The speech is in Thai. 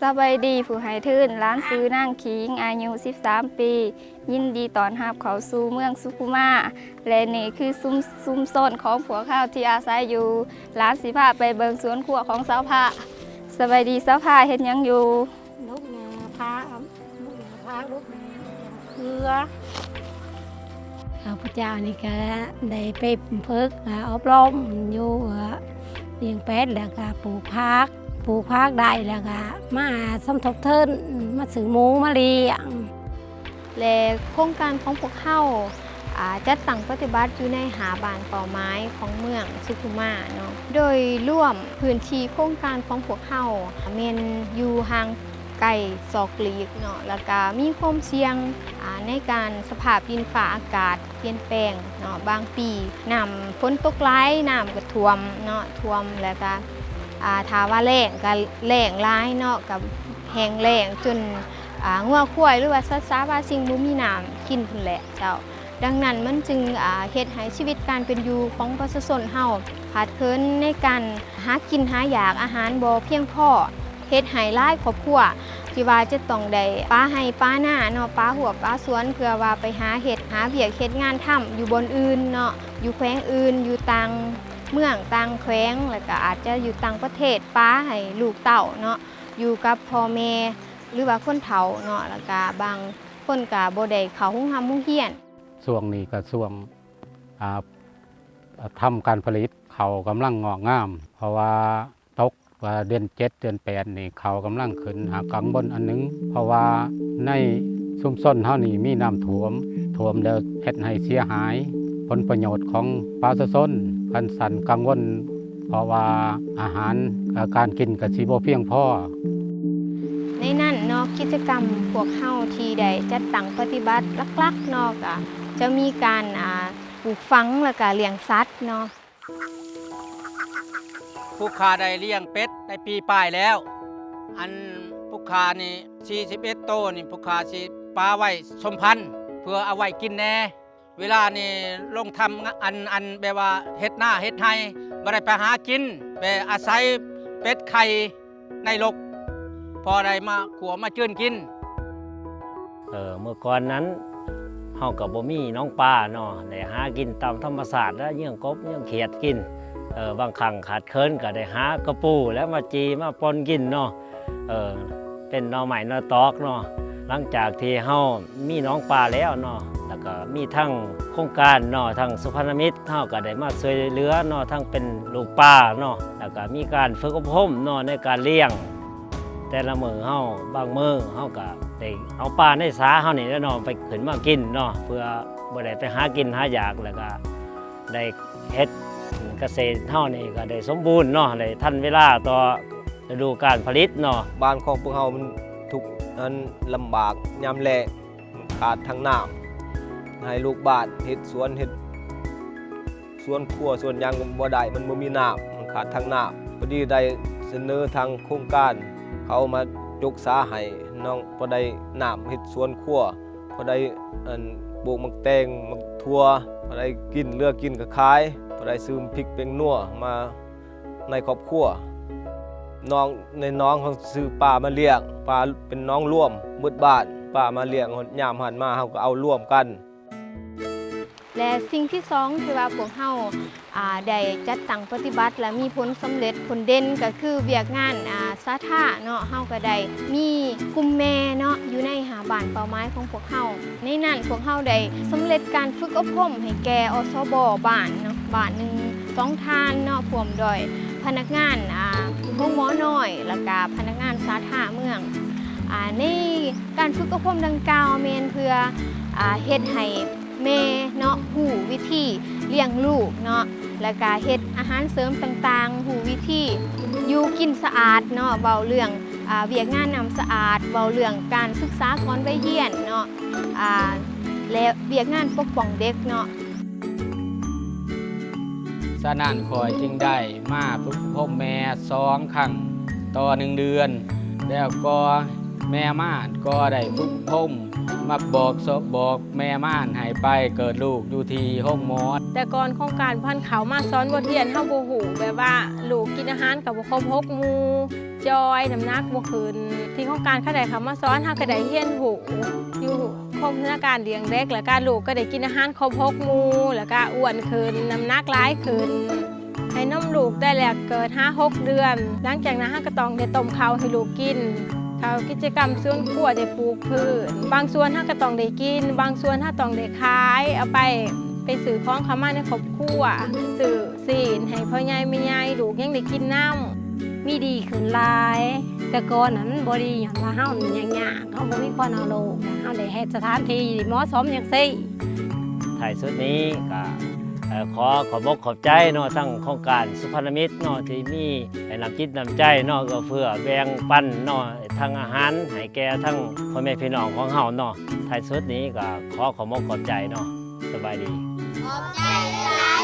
สบายดีผู้ให้ทื่นร้านซื้อนางขิงอายุ13 ปียินดีตอนรับเขาสู่เมืองสุขุมาและนี่คือซุ้มโซนของผัวข้าวที่อาศัยอยู่ร้านสิพาไปเบิงสวนครัวของสาวผ้าสบายดีสาวผ้าเฮ็ดหยังอยู่ลูกนาพาลูกนาพาลูกนาเกลือข้าพเจ้านี่ก็ได้ไปฝึกอบรมอยู่เลี้ยงเป็ดแล้วก็ปลูกผักได้แล้วก็มาสมทบทุนมาซื้อหมูมาเลี้ยงและโครงการของพวกเขาจัดตั้งปฏิบัติอยู่ในหาบ้านเป่าไม้ของเมืองสุขุมาเนาะโดยร่วมพื้นที่โครงการของพวกเขาเมนอยู่ห่างไกลศอกหลีกเนาะแล้วก็มีความเสี่ยงในการสภาพดินฟ้าอากาศเปลี่ยนแปลงเนาะบางปีน้ำฝนตกหลายน้ำก็ท่วมเนาะท่วมแล้วก็ถ้าว่าแล้งก็แล้งหลายเนาะกับแห้งแล้งจนงัวควายหรือว่าสัตว์สาว่าสิ่งบ่มีน้ำกินพุ่นแหละเจ้าดังนั้นมันจึงเฮ็ดให้ชีวิตการเป็นอยู่ของประชาชนเฮาขาดเคินในการหากินหาอยากอาหารบ่เพียงพอเฮ็ดให้หลายครอบครัวที่ว่าจะต้องได้ป้าให้ป้าหน้าเนาะป้าหัวป้าสวนเพื่อว่าไปหาเฮ็ดหาเวียกเฮ็ดงานทำอยู่บนอื่นเนาะอยู่แขวงอื่นอยู่ต่างเมืองต่างแขวงแล้วก็อาจจะอยู่ต่างประเทศป้าให้ลูกเต้าเนาะอยู่กับพ่อแม่หรือว่าคนเฒ่าเนาะแล้วก็บางคนก็บ่ได้เข้าโรงเรียนช่วงนี้ก็ช่วงทำการผลิตเขากำลังงอกงามเพราะว่าตกเดือน7 เดือน8นี่เขากำลังขึ้นหากังบนอันนึงเพราะว่าในชุมชนเฮานี่มีน้ำท่วมแล้วเฮ็ดให้เสียหายผลประโยชน์ของประชาชนคันสั่นกังวลเพราะว่าอาหารการกินก็สิบ่เพียงพอในนั้นเนาะกิจกรรมพวกเฮาที่ได้จัดตั้งปฏิบัติหลักๆเนาะก็จะมีการปลูกฝังแล้วก็เลี้ยงสัตว์เนาะผู้ค้าได้เลี้ยงเป็ดได้ปีป้ายแล้วอันผู้ค้านี่41โตนี่ผู้ค้าสิปลาไว้สมพันธุ์เพื่อเอาไว้กินแน่เวลานี่ลงทำอันแบบว่าเฮ็ดหน้าเฮ็ดไห้บ่ได้ไปหากินไปอาศัยเป็ดไข่ในลกพอได้มาขัวมาจื้นกินเมื่อก่อนนั้นเฮาก็บ่มีน้องปลาเนาะได้หากินตามธรรมชาติแล้วเยื่องกบเยื่องเขียดกินบางครั้งขาดเคินก็ได้หากระปูแล้วมาจีมาปนกินเนาะเป็นหน่อไม้หน่อตอกเนาะหลังจากที่เฮามีน้องปลาแล้วเนาะแล้วก็มีทั้งโครงการเนาะทั้งสุพรรณมิตรเฮาก็ได้มาช่วยเหลือเนาะทั้งเป็นลูกปลาเนาะแล้วก็มีการฝึกอบรมเนาะในการเลี้ยงแต่ละมื้อเฮาบางมื้อเฮาก็ได้เอาปลาในสาเฮานี่แล้วเนาะไปขึ้นมากินเนาะเพื่อบ่ได้ไปหากินหาอยากแล้วก็ได้เฮ็ดเกษตรเฮานี่ก็ได้สมบูรณ์เนาะได้ทันเวลาต่อฤดูการผลิตเนาะบ้านของพวกเฮามันทุกนั้นลำบากยามแล้งขาดทางน้ำให้ลูกบ้านเฮ็ดสวนครัวสวนยางบ่ได้มันบ่มีน้ำมันขาดทางน้ำพอดีได้เสนอทางโครงการเขามายกสาให้น้องพอได้น้ำเฮ็ดสวนครัวพอได้ปลูกมักแตงมักทั่วพอได้กินเลือกกินก็ขายพอได้ซื้อพริกเป็นนัวมาในครอบครัวน้องเขาซื้อปลามาเลี้ยงปลาเป็นน้องร่วมมืดบ้านปลามาเลี้ยงยามหันมาเขาก็เอาร่วมกันและสิ่งที่สองที่ว่าพวกเฮาได้จัดตั้งปฏิบัติและมีผลสำเร็จผลเด่นก็คือเวียกงานสาธารณะเนาะเฮาก็ได้มีกลุ่มแม่เนาะอยู่ในหาบ้านเป้าหมายของพวกเฮาในนั้นพวกเฮาได้สำเร็จการฝึกอบรมให้แก่อสบบ้านเนาะบ้านหนึ่ง2 ทานเนาะพร้อมด้วยพนักงานโรงหมอน้อยแล้วก็พนักงานสาธารณะเมืองในการฝึกอบรมดังกล่าวแม่นเพื่อเฮ็ดให้แม่เนาะหูวิธีเลี้ยงลูกเนาะแล้วก็เฮ็ดอาหารเสริมต่างๆหูวิธีอยู่กินสะอาดเนาะเว้าเรื่องเวียกงานนำสะอาดเว้าเรื่องการศึกษาก่อนวัยเรียนเนาะและเวียกงานปกป้องเด็กเนาะฉะนั้นข่อยจึงได้มาฝึกอบรมแม่2 ครั้งต่อ1 เดือนแล้วก็แม่ม่านก็ได้ฝึกอบรม มักบอกแม่ม่านให้ไปเกิดลูกอยู่ที่ห้องหมอ แต่ก่อนโครงการพันเขามาซ้อนบทเรียนเฮาบ่ฮู้แบบว่าลูกกินอาหารกับบ่ครบ6หมู่จอยน้ำหนักบ่ขึ้นที่โครงการเขาได้เขามาซ้อนเฮาก็ได้เรียนรู้อยู่โครงการเลี้ยงเด็กแล้วก็ลูกก็ได้กินอาหารครบ6หมู่แล้วก็อ้วนขึ้นน้ำหนักหลายขึ้นให้นมลูกได้แล้วเกิด 5-6 เดือนหลังจากนั้นเฮาก็ต้องได้ต้มข้าวให้ลูกกินเขากิจกรรมสวนครัวได้ปลูกพืชบางส่วนเฮาก็ต้องได้กินบางส่วนเฮาต้องได้ขายเอาไปสื่อของเขามาในครอบครัวสื่อศีลให้พ่อใหญ่แม่ใหญ่ลูกยังได้กินน้ำ มีดีขึ้นหลาย แต่ก่อนนั้นบ่ดีอย่างว่าเฮานี่ยากๆเฮาบ่มีคนเอาลูกเฮาได้เฮ็ดสถานที่เหมาะสมจังซี่ ท้ายสุดนี้ก็ขอบอกขอบใจเนาะทั้งโครงการสุพรรณมิตรเนาะที่มีให้นำจิตนำใจเนาะก็เพื่อแบ่งปันเนาะทั้งอาหารให้แก่ทั้งพ่อแม่พี่น้องของเฮาเนาะท้ายสุดนี้ก็ขอบอกขอบใจเนาะสบายดี ขอบใจหลาย